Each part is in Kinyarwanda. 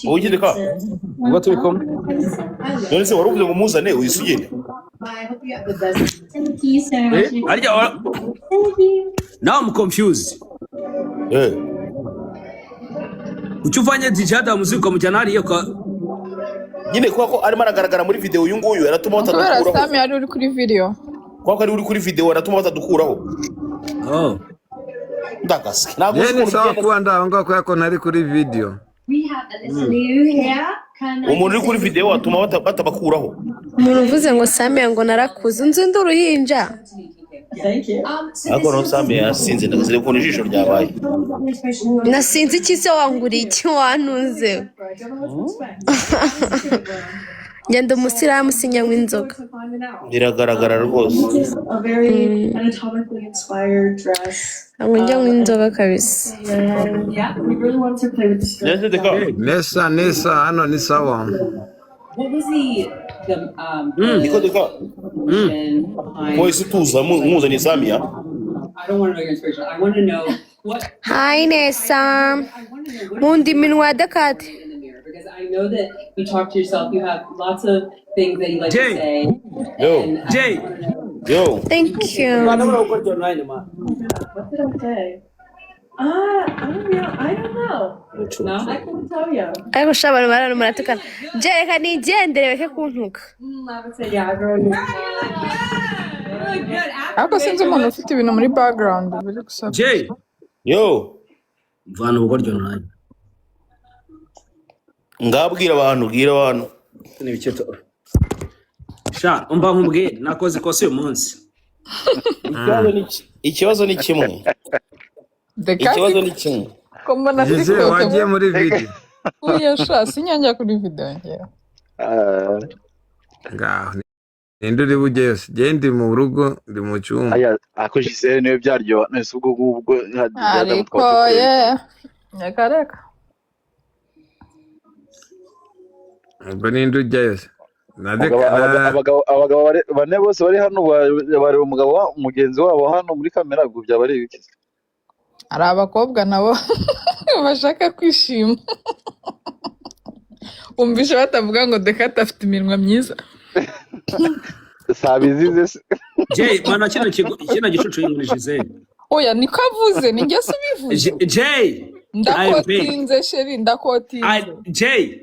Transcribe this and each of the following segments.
Oye deka. Ngo turi kumwe. None se waruvuze ngo muzane uyisugende. Arya now I'm confused. Uchufanye dijada muziko mujyana hariyo ka Nyine kwa ko arimo aragaragara muri video uyu nguyu yaratuma batadukuraho. Kubera Sami yari uri kuri video. Kwa ko ari uri kuri video yaratuma batadukuraho. Oh. Ndagase. Yeni sawa kuwa ndahonga kwa yako nari kuri video. Umuntu uri kuri video atuma batabakuraho. Umuntu uvuze ngo Sami ngo narakuze unzi nduruhinja. Ako no Sami yasinze ndagase ko nijisho ryabaye. Nasinze iki se wanguriye iki wantunze. Ngenda umusiramu sinyanywa inzoga. Biragaragara rwose. Ngo njyanywa inzoga kabisa. Nesa hano ni sawa. What was Niko deka. Moise tuza muzanye Sami ya. I don't want to know your inspiration. I want to know what. Hi Nesa. Mundi minwa dakati. Because I know that you talk to yourself, you have lots of things that you like to say. Jay. Yo. Thank you. What did I say? I don't know. No, I couldn't tell you. Ariko shabana barano muratukana. Jay ka nigendere beke kuntuka. I would say, yeah, I really good. Ariko sinzi umuntu ufite ibintu muri background biri gusaba. Jay. Yo. Vana uburyo nayo. Ngabwira abantu, bwira abantu. Ni biketo. Sha, umba nkubwire nakoze kose uyu munsi. Ikibazo ni kimwe. Ikibazo ni kimwe. Komba na Jeze wagiye muri video. Uya sha sinyanja kuri video njye. Ngaho. Ninduri bujye yose. Gendi mu rugo ndi mu cyumba. Aya ako Gisele niwe byaryo nese ubwo Ariko ye. Nyakareka. Ubwo nindi ujya yose. abagabo bane bose bari hano bari umugabo umugenzi wabo hano muri kamera ubwo byaba ari ibiki Ari abakobwa nabo bashaka kwishima. Umvisha batavuga ngo Dekata afite iminwa myiza. Sabizize se. Jay, mana kino gicucu yingurishije. Oya niko avuze ninjye subivuze. Jay. Ndakotinze sheri ndakotinze. Jay.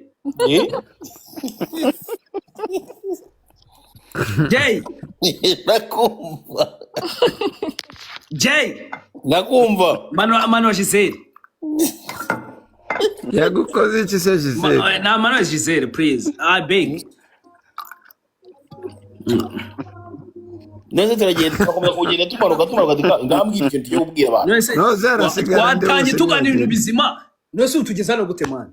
Jay. Nakumva. Jay. Nakumva. Mano Gisele. Yagukoze iki se Gisele? Na mano Gisele, please. I beg. Neze turagenda tukomeza kugenda tumanuka ngambwira ikintu cyo kubwira abantu. No zero sigara. Watangiye tugana ibintu bizima. Nose utugeza no gutemana.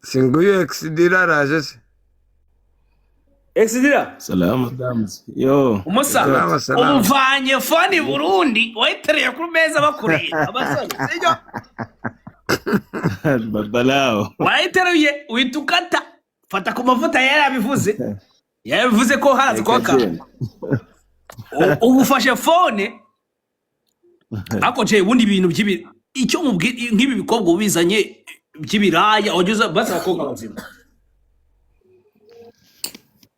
Singuye exidira raje se. Exidira. Salama dames. Yo. Umusa. Umvanye fani Burundi wayitereye ku meza bakuriye. Abasore. Sijyo. Babalao. Wayiteruye uyitukata. Fata ku mavuta yarabivuze. Yabivuze ko hazi kwaka. Ubufashe phone. Ako je ubundi ibintu by'ibi icyo mubwira nk'ibi bikobwa ubizanye by'ibiraya ojuza basa bakobwa bazima.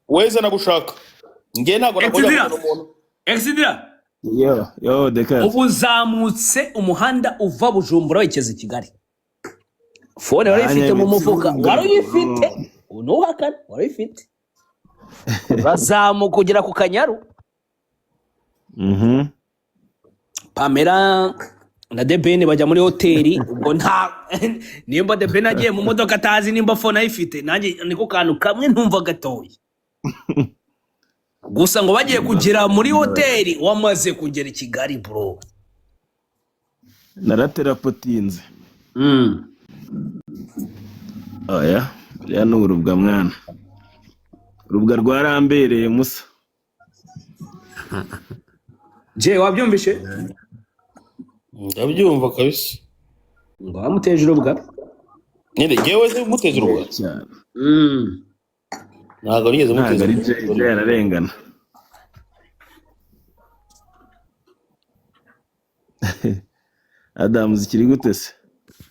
Weza nagushaka. Ngiye ntago nakojya umuntu. Exidira. Yo Dekata. Ubuzamutse umuhanda uva Bujumbura wekeze Kigali. Phone wari ifite mu mufuka. Wari ifite. Unuhakana wari ifite. Bazamu kugera ku Kanyaru. Pamela na Debene bajya muri hoteli ubwo nta nimba Debene agiye mu modoka atazi nimba phone ayifite nanjye niko kantu kamwe ntumva gatoyi. Gusa ngo bagiye kugera muri hoteli wamaze kugera i Kigali bro. Naraterapotinze. Oya, ya n'urubwa mwana. Urubwa rwarambereye Musa. Je wabyumvishe? Ndabyumva kabisa. Ngo amuteje urubwa. Nyine jewe se muteje urubwa. Ntago nigeze muteze. Ntago ari yararengana. Adamu zikiri gute se?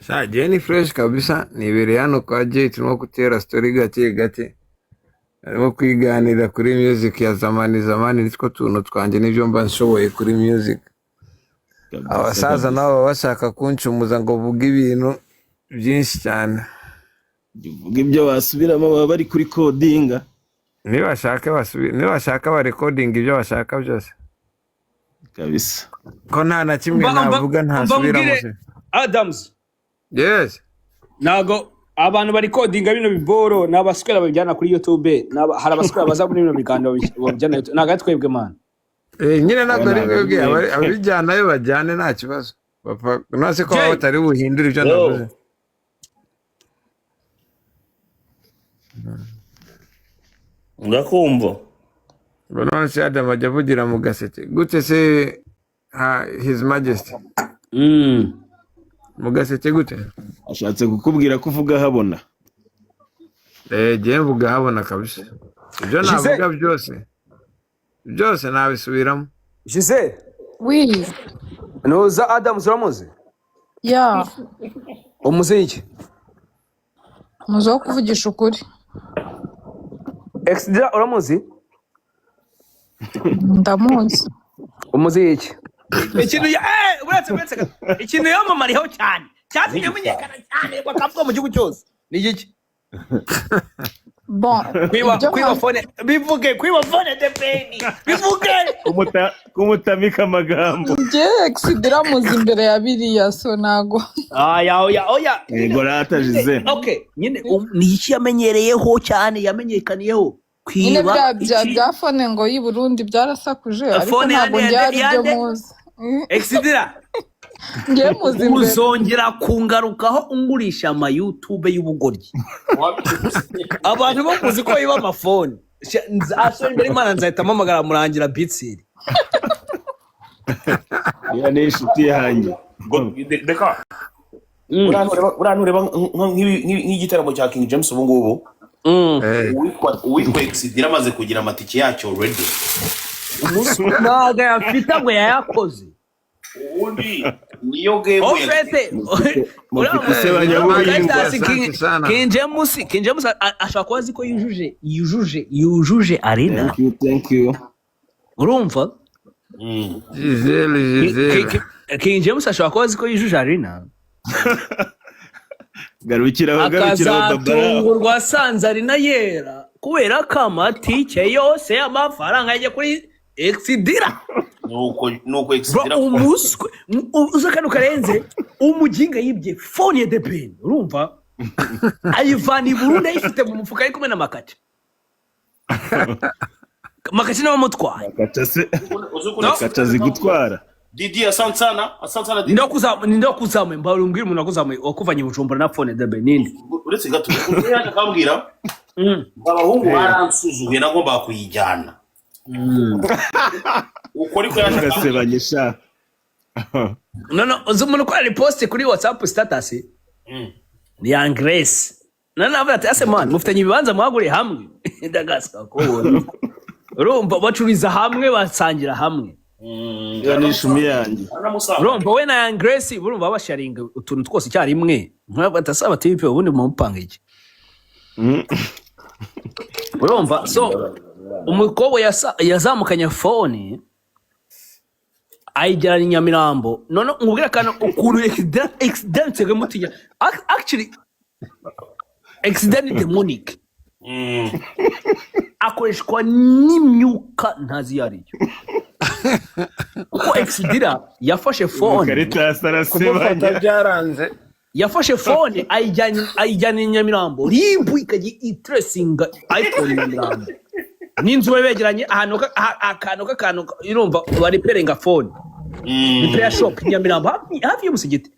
Sha Jenny fresh kabisa nibereye hano kwa Jay turimo gutera story gake arimo kwiganira kuri music ya zamani nitwo tuntu twanje n'ibyo mba nshoboye kuri music. Abasaza nabo bashaka kuncumuza ngo vuga ibintu byinshi cyane. Vuga ibyo wasubiramo baba bari kuri codinga. Nibashaka ba recording ibyo bashaka byose. Kabisa. Ko nta na kimwe navuga ntasubiramo. Adams. Yes. Nago abantu bari codinga bino biboro n'abaswera babijyana kuri YouTube hari abaswera baza muri bino biganiro babijyana YouTube naga twebwe man. Nyine ntabwo ari mwebwe abijyanayo bajyane nta kibazo. Bapfa nase ko batari buhindura ibyo navuze. Ngakumva. Bano se Adam ajya avugira mu gaseke. Gute se His Majesty? Mu gaseke gute? Ashatse kukubwira ko uvuga habona. Je mvuga habona kabisa. Ibyo navuga byose nabisubiramo. Giselle. Oui. Noza Adams uramuzi? Ya. Umuziki. Muzo kuvugisha ukuri. Extra uramuzi? Ndamuzi. Umuziki. Ikintu uretse ikintu yamamariho cyane. Cyatumye menyekana cyane bakavuga mu gihugu cyose. Ni iki? Bon. Kwiba phone bivuge kwiba phone de peni. Bivuge. Kumutamika amagambo. Extra muzi imbere ya biriya so nago. Oya. Yego rata Giselle. Okay, nyine ni iki yamenyereyeho cyane yamenyekaniyeho. Kwiba bya phone ngo yi Burundi byarasakuje ariko ntabwo byari byo muzi. Extra. Ngiye muzi imbere. Uzongera kungarukaho ungurisha ama YouTube y'ubugoryi. Abantu bakuzi ko yiba amafone. Asore imbere Imana nzahita mpamagara murangira Bitsiri. Ya ni inshuti yanjye. Deka. Uranureba nk'igitaramo cya King James ubu ngubu. Uwitwa Exidira amaze kugira amatike yacyo ready. Naga yafita ngo yayakoze. Ubundi niyo game King James ashaka kubazi ko yujuje arena. Thank you. Urumva? Giselle. King James ashaka kubazi ko yujuje arena. Garukira babara. Akazatungurwa sanze arena yera kubera ko amatike yose y'amafaranga yagiye kuri Exidira. Nuko Exidira. Umuswe uzakano karenze umuginga yibye phone ya The Ben. Urumva? Ayivani Burundi ayifite mu mufuka ari kumwe na Makacha. Makacha nawe mutwaye. Makacha zigutwara. Didi asantana Didi. Ndo kuzamu mbalo umbwira umuntu akuzamu wakuvanye Bujumbura na phone The Ben ninde? Uretse gato yaje kambwira. Abahungu baransuzuye nagomba kuyijyana. Ukuri ko yaje gasebanyisha. No uzumuntu ko ari post kuri WhatsApp status. Ni Grace. Navuga ati ase man mufitanye ibibanza mwaguriye hamwe. Ndagaska ko urumva bacuriza hamwe basangira hamwe. Yanishumi yanjye. Urumva we na Grace urumva basharinga utuntu twose cyari imwe. Nkabatasaba tipe ubundi mu mpanga iki. Urumva so umukobwa yazamukanye phone ayijyana Nyamirambo none ngubwira kana ukuntu accident gamutinya actually accident demonic akoreshwa n'imyuka ntazi yariyo uko Exidira yafashe phone karita sarasebanya byaranze yafashe phone ayijyana Nyamirambo rimbu ikaji itresinga iPhone Nyamirambo n'inzu begeranye akantu irumva bari perenga phone repair shop Nyamirambo hafi y'umusigiti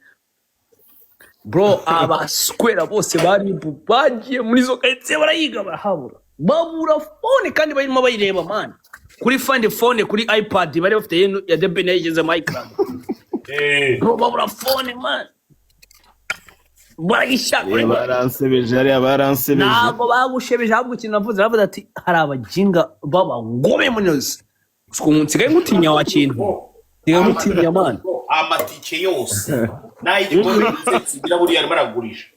bro abaskwera bose bari bagiye muri zo kayitse barayiga barahabura babura phone kandi barimo bayireba man kuri find phone kuri iPad bari bafite ya The Ben yigeze micro bro babura phone man baransebeje ntabwo bagushebeje ahubwo ikintu navuze ati hari abajinga baba ngome munoze nsigaye ngutinya wa kintu nsigaye ngutinya man amatike yose nayo igikombe kigira buriya arimo aragurisha.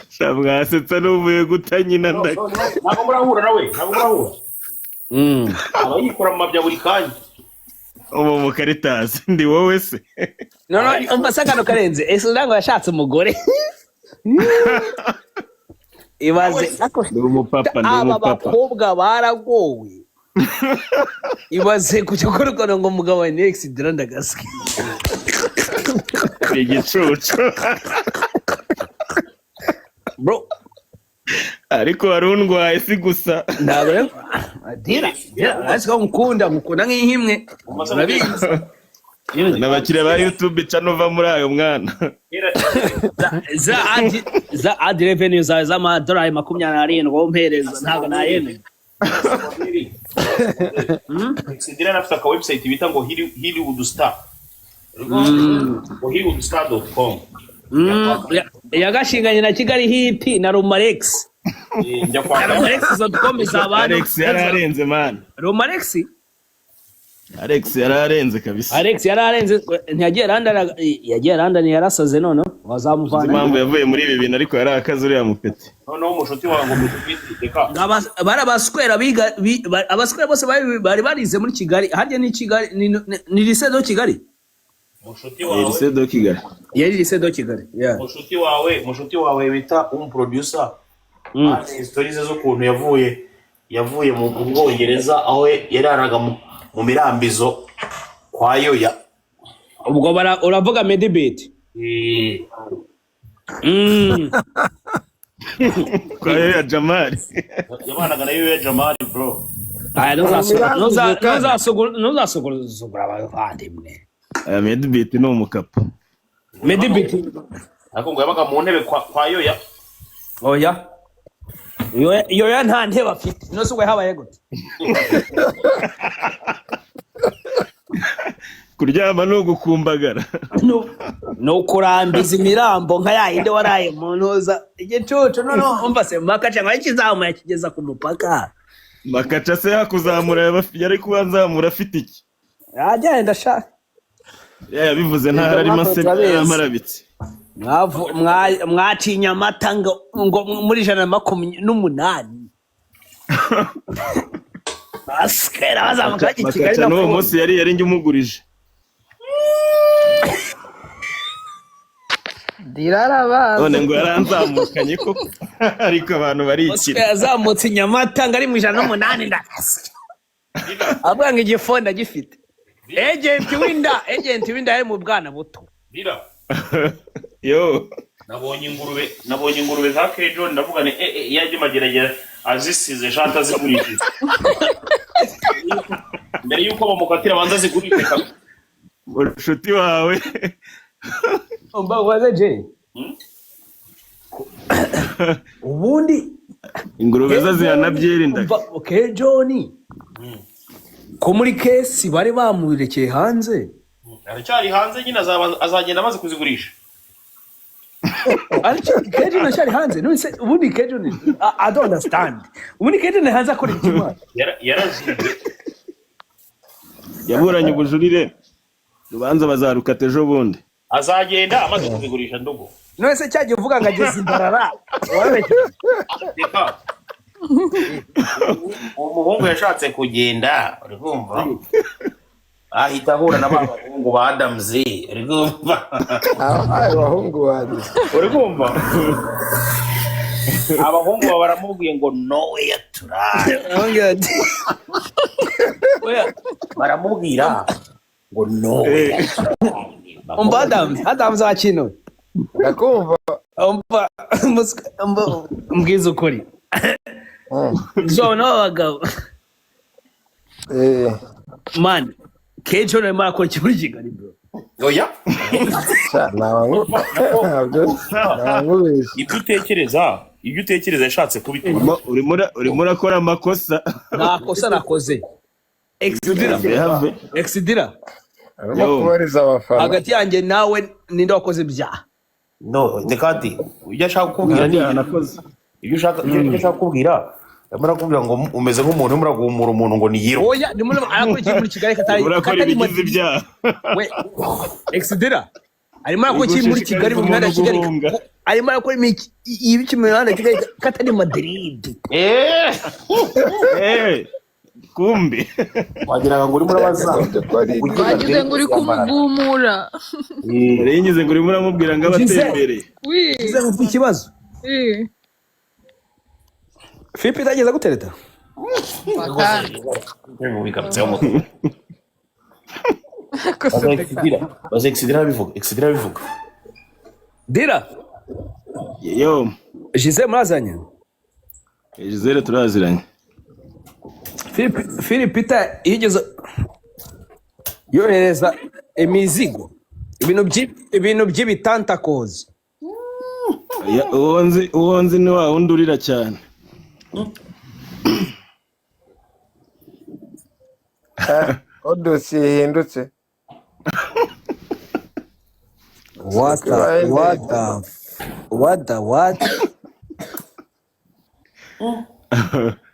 Shamwasetsa n'uvuye guta nyina ntabwo murahura nawe, ntabwo murahura. aba yikora mu mabya buri kanya. ubu mu Caritas ndi wowe se. No umva kano karenze ese ndango yashatse umugore. Ibaze ndi umupapa aba bakobwa baragowe. Ibaze kucyokora ngo umugabo wa Next Drandagaske. Igicucu. Bro ariko warundwaye si gusa. Ntabwo dira asiko mukunda nk'ihimwe. Urabizi. N'abakire ba YouTube canova muri ayo mwana. za ad revenue za $27 wompereza ntabwo nayene. Sidira nafite aka website bita ngo Hollywoodstar. Hollywoodstar.com. Yagashinganye na Kigali Hip na Romarex. Romarex.com izabana. Alex yararenze man. Romarex? Alex yararenze kabisa. Alex yararenze ntiyagiye randa ni yarasaze none wazamuvana. Impamvu yavuye muri ibi bintu ariko yarakaze uriya mupeti. Noneho umushuti wangu mutwiteka. Barabaswera biga abaswera bose bari barize muri Kigali. Harya ni Kigali ni lycée de Kigali. Mushuti wawe. Lycée de Kigali. Yari lycée de Kigali. Yeah. Mushuti wawe bita producer. Stories zo kuntu yavuye mu Bwongereza aho yararaga mu mirambizo kwa Yoya. Ubwo uravuga Medibet. Kwa Yoya Jamal. Yabanaga na Yoya Jamal bro. Ntuzasugura abavandimwe. Medibet ni umukapa. Medibet. Ariko ngo yabaga mu ntebe kwa Yoya. Oya. Yoya nta ntebe afite. No sugwe habaye gute. Kuryama no gukumbagara. No kurambiza imirambo nka yayinde waraye mu ntuza. Igicucu no umva se makaca ngo ikizamu yakigeza ku mupaka. Makaca se yakuzamura yari kubanzamura afite iki? Yagenda sha. Bivuze ntara ari marabitse. Mwatinya amata ngo muri 128. Askera bazamuka Kigali no n'uwo munsi yari njye umugurije. Dirarabaza. None ngo yaranzamukanye koko ariko abantu barikira. Yazamutse Nyamata ngari mu 108 ndakase. Abwanga igifonda gifite. Agent winda yari mu bwana buto. Dira. Yo. Nabonye ingurube za Kejon ndavuga ni yaje mageragera azisize shata zigurishije. Mbere yuko bamukatira banza zigurishije. Mushuti wawe. Umba waze je. Ubundi ingurube zazihana byerinda. Kejon. Ko muri kesi bari bamurekeye hanze. Aracyari hanze nyine azagenda amaze kuzigurisha. Kejon ashari hanze. No ubundi Kejon I don't understand. Ubundi Kejon hanze akora ikimwa. Yarazize. Yaburanye ubujurire. Rubanza bazarukata ejo bundi. Azagenda amaze kuzigurisha ndogo. No se cyaje uvuga ngo ageze imbarara. Reka. Umuhungu yashatse kugenda, uri kumva? Ahita ahura n'abahungu ba Adams, uri kumva? Abahungu bari. Uri kumva? Abahungu baramubwiye ngo no way turaye. Baramubwira ngo no way. Umva Adams akino. Ndakumva. Umva mbwiza ukuri. No bagabo. Man, Kejon ari makora kiburi Kigali bro. Oya? Ibyo utekereza yashatse kubituma. Urimo urakora amakosa. Nta kosa nakoze. Exidira. Arimo kubariza abafana. Hagati yanjye nawe ninde wakoze ibyaha? No, ndekati. Ujya shaka kubwira ni nakoze. Ibyo ushaka kubwira murakubwira ngo umeze nk'umuntu muraguhumura umuntu ngo ni yiro. Oya ni muri arakora muri Kigali Urakora ibigize ibyaha. we Exdira arimo arakora muri Kigali mu mihanda ya Kigali arimo arakora ibiki mu mihanda ya Kigali katari Madrid. Kumbe Wagira ngo uri murabaza. Wagize ngo uri kumugumura. Yinyuze ngo uri muramubwira ngo abatembere. Gize ngo ikibazo. Fipi itageza gutereta. Exdira bivuga. Dira. Yo. Gisele murazanye. Gisele turaziranye. Filipita yigeze yohereza imizigo ibintu by'ibitantakozi. Uwonzi ni wa wundi urira cyane. Dosiye ihindutse.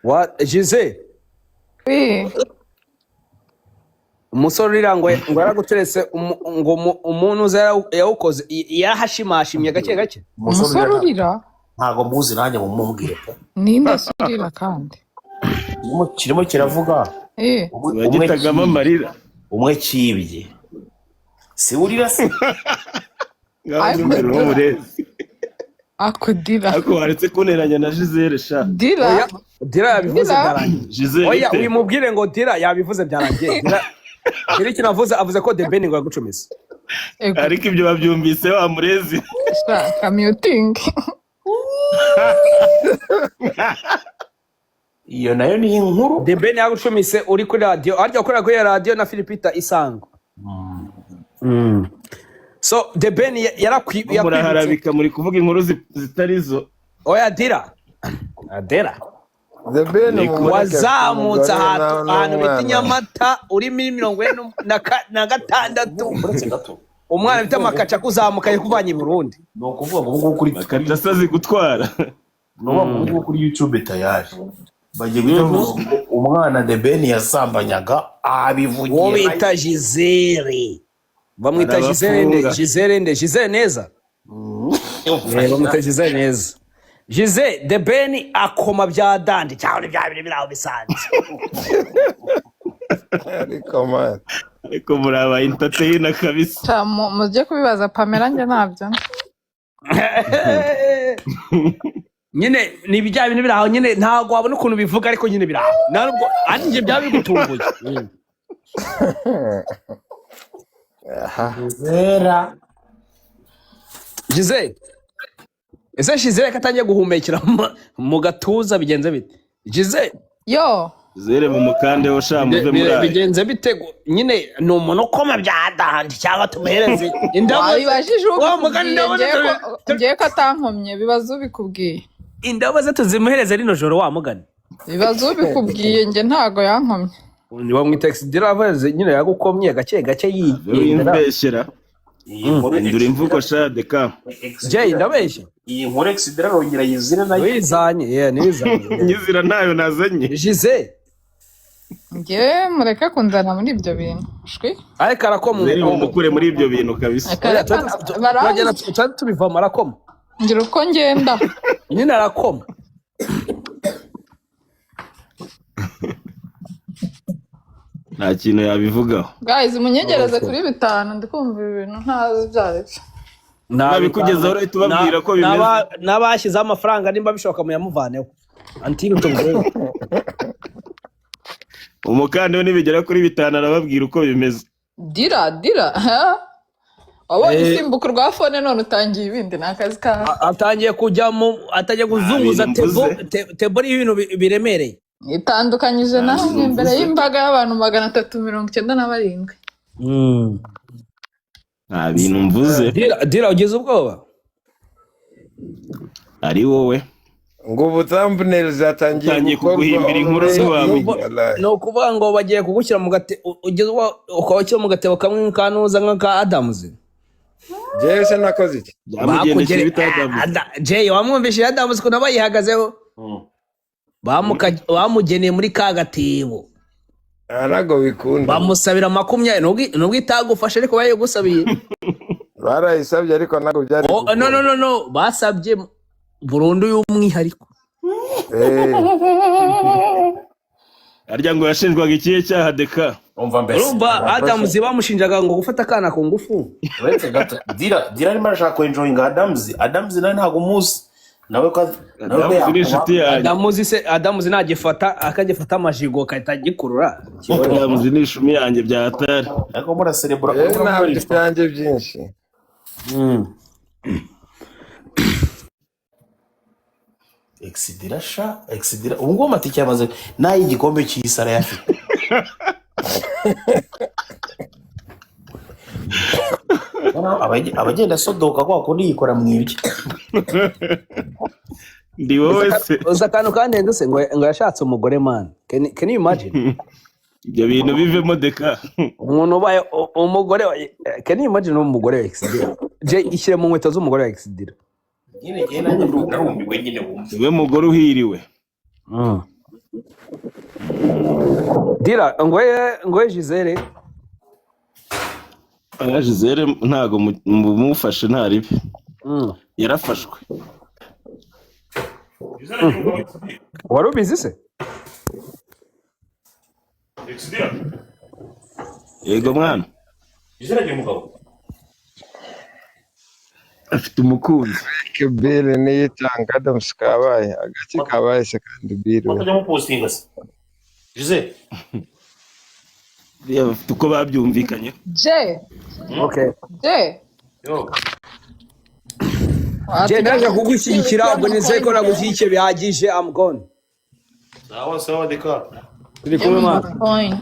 What Gisele? Umusore urira ngo yaraguteretse ngo umuntu yawukoze yahashimashimye gake gake. Umusore urira? Ntago muzi nanjye mumubwire pe. Ninde surira kandi? Kirimo kiravuga. Bagitagama amarira. Umwe kibye. Si urira se. Ako Dira. Ako waretse kuneranya na Gisele sha. Dira yabivuze byarangiye. Gisele. Oya uyimubwire ngo Dira yabivuze byarangiye. Dira kinavuze avuze ko The Ben ngo yagucumisa. Ariko ibyo babyumvise wa murezi. Commuting. Iyo nayo ni inkuru. The Ben yagucumise uri kuri radio, arya ukorera kuri radio na Filipita Isango. So The Ben yarakwiye muraharabika muri kuvuga inkuru zitarizo. Oya Dira. Adera. The Ben wazamutse ahantu bita Nyamata uri muri 46. Umwana bita Makaca kuzamuka kuvanye i Burundi. No kuvuga ngo kuri Makaca sazi gutwara. No ngo kuri YouTube tayari. Bagiye guhita umwana The Ben yasambanyaga abivugiye. Wo bita Gisele. Bamwita Gisele neza. Bamwita Gisele neza. Gisele The Ben akoma bya dandi cyane bya biri biraho bisanzwe. Ariko muraba entertainer kabisa. Mujye kubibaza Pamela nge ntabyo. Nyine ni bijya bintu biraho nyine ntago wabona ukuntu bivuga ariko nyine biraho. Ntabwo anije byaba bigutunguye. Zera. Gisele. Ese Gisele katangiye guhumekera mu gatuza bigenze bite? Gisele. Yo. Gisele mu mukande wo shamuze muri. Bigenze bitego nyine ni umuntu ukoma byadandi cyangwa tumuhereze indabo. Bibajije ngiye ko atankomye bibazo bikubwiye. Indabo ze tuzimuhereze rino joro wa mugani. Bibazo bikubwiye nge ntago yankomye. Ni wamwita Exdira avuze nyine yagukomye gake gake yimbeshyera. Indura imvugo shade ka. Jay ndabeshya. Iyi nkuru Exdira rongera yizira nayo. Wizanye nibizanye. Nyizira nayo nazanye. Gisele. Nge mureke kunzana muri ibyo bintu. Shwi? Ariko arakoma umukure muri ibyo bintu kabisa. Bagenda tubivoma arakoma. Ngira uko ngenda. Nyine arakoma. Nta kintu yabivugaho. Guys munyegereze kuri 5 ndikumva ibintu ntazi byaretse. Nabikugezaho rero tubabwira ko bimeze. Nabashyize amafaranga nimba bishoboka mu yamuvaneho. Antino tugwe. Umukande we nibigera kuri 5 arababwira uko bimeze. Dira. Wabonye isimbuka rwa phone none utangiye ibindi nakazi ka. Atangiye kujyamo atajya kuzunguza tebo ibintu biremereye. Itandukanyije nawe imbere y'imbaga y'abantu 397. Nta bintu mvuze. Dira ugeze ubwoba. Ari wowe. Ngo ubu thumbnail zatangiye kuguhimbira inkuru ziwawe. No kuvuga ngo bagiye kugushyira mu gate ugeze ukabakira mu gatebo kamwe kanuza nka Adams. Jewe se nakoze iki? Bamugendeshe bita Adams. Jay wamwumvishije Adams ko nabayihagazeho. bamugeneye muri ka gatebo ntabwo bikunda bamusabira 20 nubwo itagufashe ariko bayigusabiye barayisabye ariko ntabwo byari no basabye burundu y'umwihariko arya ngo yashinjwaga ikihe cyaha Deka urumva Adams bamushinjaga ngo gufata akana ku ngufu uretse gato dira arimo arashaka kwenjoyinga Adams nawe ntabwo umuzi nawe Adams nagifata akagifata amajigo kahita gikurura Adams ni ishumi yanjye bya hatari ariko muri cerebral ntabwo byanjye byinshi Exidira ubu ngubu amatike yamaze n'ay'igikombe cy'isi arayafite abagenda sodoka kwa kundi yikora mu ibyo ndi wowe se uza akantu kandi ndetse ngo yashatse umugore man can you imagine ibyo bintu bivemo Deka umuntu ubaye umugore can you imagine umugore wa Exidira je ishyire mu nkweto z'umugore wa Exidira nyine nanjye narumbiwe nyine wumva we mugore uhiriwe Dira ngoye Gisele Gisele ntago mumufashe ntaribe yarafashwe wari ubizi se yego mwana Gisele umugabo afite umukunzi Bile niyo itanga Adams kabaye agaki kabaye second Bile bakajya mu postinga se Gisele bafite uko babyumvikanye okay yo je ndaje kugushyigikira ubwo nizeye ko nagushyigikiye bihagije I'm gone sawa Deka turi kumwe mwana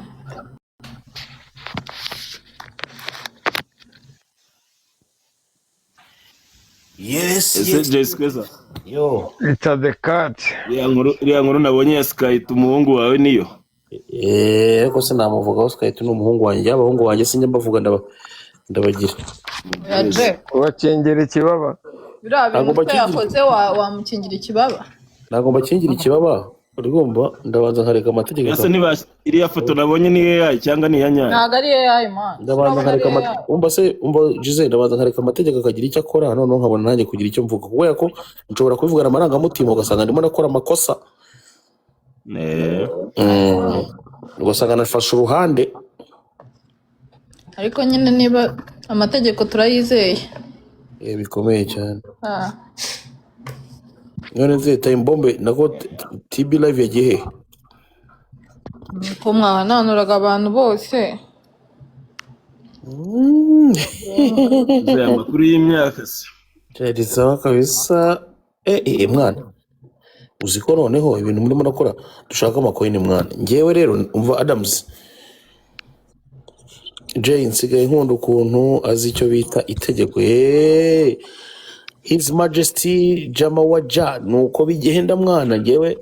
yes Jessica yo it's the cat iriya nkuru nabonye ya Sky umuhungu wawe niyo ko se namuvuga Sky n'umuhungu wanjye abahungu banjye sinjye mbavuga ndabagira wakengera ikibaba bintu yakoze wamukingira ikibaba ntabwo mbakingira ikibaba urigomba ndabanza nkareka amategeko ese niba iriya foto nabonye ni AI cyangwa ni ya nyayo ntabwo ari AI man ndabanza nkareka Gisele ndabanza nkareka amategeko akagira icyo akora noneho nkabona nanjye kugira icyo mvuga kubera ko nshobora kubivugana amarangamutima ugasanga ndimo nakora amakosa ugasanga nafashe uruhande ariko nyine niba amategeko turayizeye bikomeye cyane none nzi time bombe nako TB live yagiye he ko mwahananuraga abantu bose amakuru y'imyaka se cyari sawa kabisa mwana uzi ko noneho ibintu murimo nakora dushaka amakoyini mwana ngewe rero umva Adams Jay nsigaye nkunda ukuntu azi icyo bita itegeko His Majesty Jama Waja nuko bigenda mwana ngewe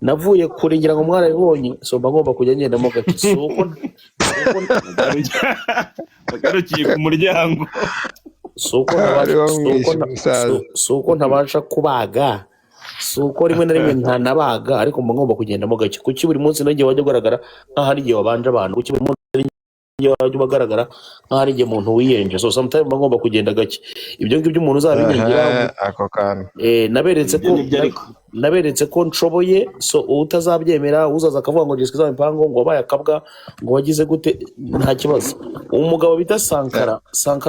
navuye kure ngira ngo mwarabibonye so bagomba kujya ngendamo gake suko bagarukiye ku muryango suko ntabasha kubaga suko rimwe na rimwe ntanabaga ariko ngomba kugendamo gake kuki buri munsi nagiye wajya ugaragara nkaho ari igihe wabanje abantu kuki buri munsi wajya ubagaragara nkaho ari igihe umuntu wiyenje so sometimes ngomba kugenda gake ibyo ngibyo umuntu uzabinyengira ako kantu naberetse ko nshoboye so utazabyemera uzaza akavuga ngo Jessica z'imipango ngo wabaye akabwa ngo wagize gute nta kibazo umugabo bita Sankara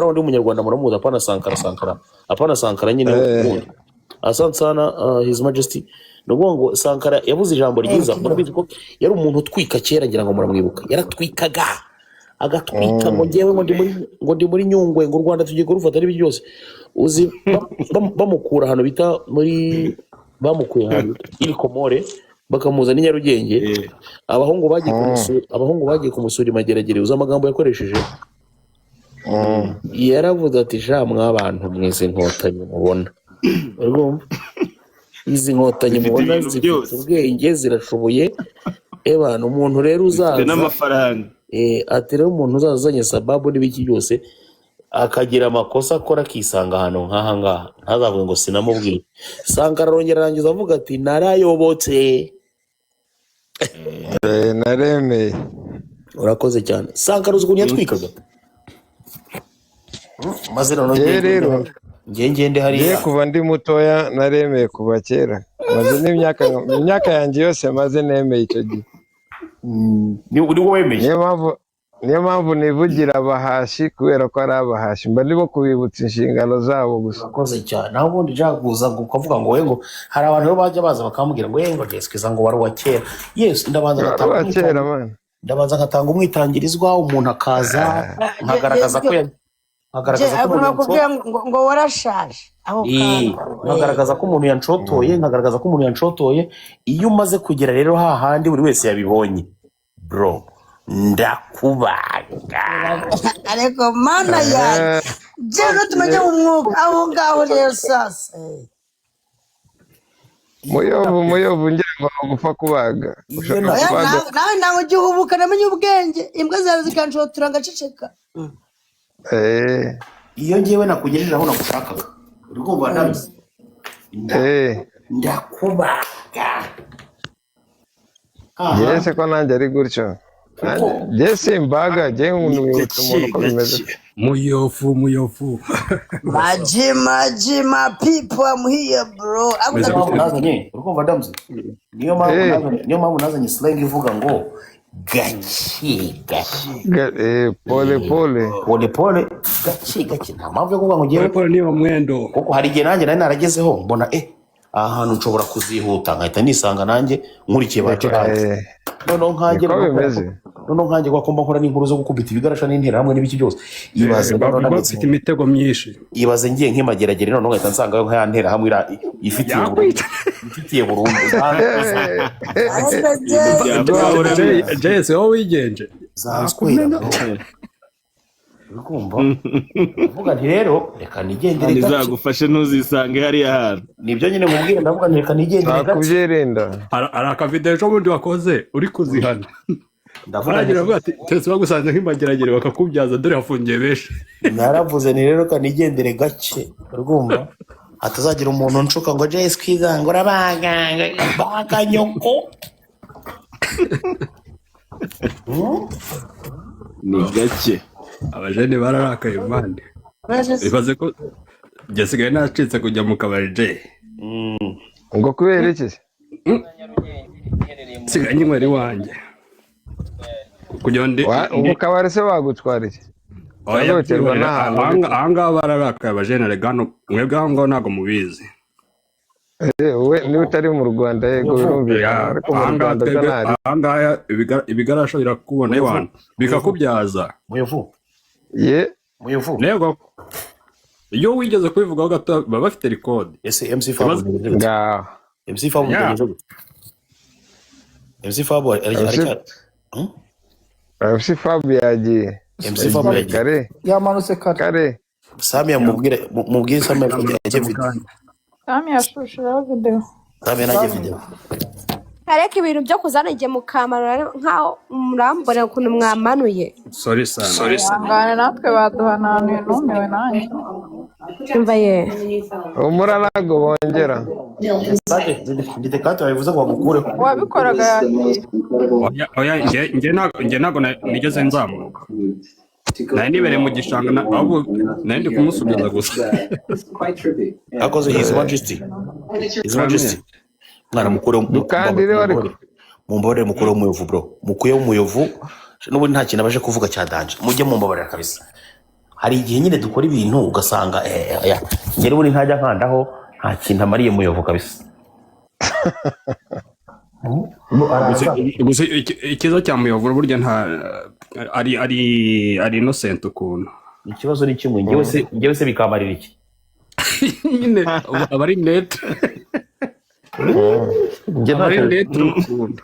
wundi w'umunyarwanda muramuzi apana Sankara nyine wundi asante sana His Majesty nuvuga ngo Sankara yavuze ijambo ryiza murabizi ko yari umuntu utwika kera ngira ngo muramwibuka yaratwikaga agatwika ngo ngewe ngo ndi muri Nyungwe ngo u Rwanda tugiye kurufata ari byose uzi bamukura hano bita muri bamukuye hano iri Komore bakamuzana Nyarugenge abahungu bagiye kumusura Mageragere uza amagambo yakoresheje yaravuze ati sha mw'abantu mwese inkotanyi mubona urumva izi nkotanyi mubona zifite ubwenge zirashoboye abantu umuntu rero uzaza n'amafaranga ati rero umuntu uzazanye sababu n'ibiki byose akagira amakosa akora akisanga ahantu nk'aha ngaha ntazavuge ngo sinamubwiye Sankara arongera arangiza avuga ati narayobotse naremeye. urakoze cyane. Sankara uzi ukuntu yatwikaga maze noneho Njye rero ngende njye hariya kuva ndi mutoya naremeye kuva kera, maze imyaka yanjye yose maze nemeye icyo gihe. ni wowe wemeye. niyo mpamvu nivugira abahashi, kubera ko ari abahashi mba ndimo kubibutsa inshingano zabo gusa. urakoze cyane. naho ubundi jaguza ngo ukavuga ngo we ngo hari abantu rero bajya baza bakambwira ngo ngo Jessica ngo wari uwa kera. Yes, ndabanza ngatanga umwitangirizwa, umuntu akaza nkagaragaza ko ngo warashaje nkagaragaza ko umuntu yanshotoye. Iyo umaze kugera rero hahandi buri wese yabibonye, bro, ndakubaga. ariko mana yawe jeno tumenye umwuga aho ngaho rero sasa. muyovu ngira ngo gupfa kubaga. nawe ntabwo ugihubuka, namenye ubwenge, imbwa zawe zikanshotora ngaceceka. iyo ngewe nakugejeje aho nagushakaga uri kumva ndabizi, ndakubaga. Jese ko nanjye ari gutyo, Jese imbaga jye nkwibutsa umuntu ko bimeze. Muyovu Majima people I'm here bro. Nazanye uri kumva ndamuzi, niyo mpamvu nazanye slang ivuga ngo gake pole gake. Nta mpamvu yo kuvuga ngo ngewe pole niyo mwendo, kuko hari igihe nanjye nari naragezeho mbona aha hantu nshobora kuzihuta nkahita nisanga nanjye nkurikiye bacuranze. noneho nkanjye kwakomba nkora n'inkuru zo gukubita ibigarasha n'intera hamwe n'ibiki byose. Ibaze bafite imitego myinshi, ibaze ngiye nk'imageragere noneho ngahita nsangayo nk'aya ntera hamwe ifitiye burundu. Jesse wowe wigenje zanswera ukumva uvuga nti rero reka nigendere nizagufashe ntuzisange hariya hantu. nibyo nyine mubwira, ndavuga nti reka nigendere kubyirinda. hari akavideo ejo bundi wakoze uri kuzihana, ndavuga ati Jesse bagusanze nk'imageragere bakakubyaza dore hafungiye benshi. naravuze ni rero reka nigendere gake, urumva hatazagira umuntu nshuka ngo Jesse kwiganga urabaga nyoko. ni gake abajene bararakaye mande, bibaze ko Jessica nacitse kujya mu kabari je ngo kubera iki siganye mwari wanjye kujonde ubu kabari se wagutwara iki? Anga bararakaye abajene regano mwebwe aho ngaho ntago mubizi. we niba utari mu Rwanda yego birumvikana, ariko mu Rwanda kanari anga ibigarasho birakubona y'abantu bikakubyaza. Muyovu nego iyo wigeze kubivugaho gato baba bafite record. ese MC Fab yagiye kare yamanutse kare. Samia mubwire Samia ajye video. Samia yashushiraho video. Samia najye video. Ariko ibintu byo kuzana igihe mukamanura nkaho murambona ukuntu mwamanuye. Sorry sana. Ngane natwe baduhananuye numiwe nanjye. Umva ye. umura nago bongera. Ndite kato yavuze ngo bagukureho. Wabikoraga yagiye. Nge nago nigeze nzamuka. Nari nibereye mu gishanga ahubwo nari ndi kumusubiza gusa. Akoze his majesty. Mwana mukuru kandi rero ariko mumbore mukuru w'umuyovu bro, mukuye w'umuyovu n'ubu nta kintu abaje kuvuga cya danje, mujye mumbabarira kabisa. Hari igihe nyine dukora ibintu ugasanga ngere buri ntajya nkandaho nta kintu amariye muyovu kabisa. Gusa ikizo cya muyovu burya nta ari innocent ukuntu. Ikibazo ni kimwe, ngewe se bikamarira iki? Nyine abari net. Abari net ukuntu.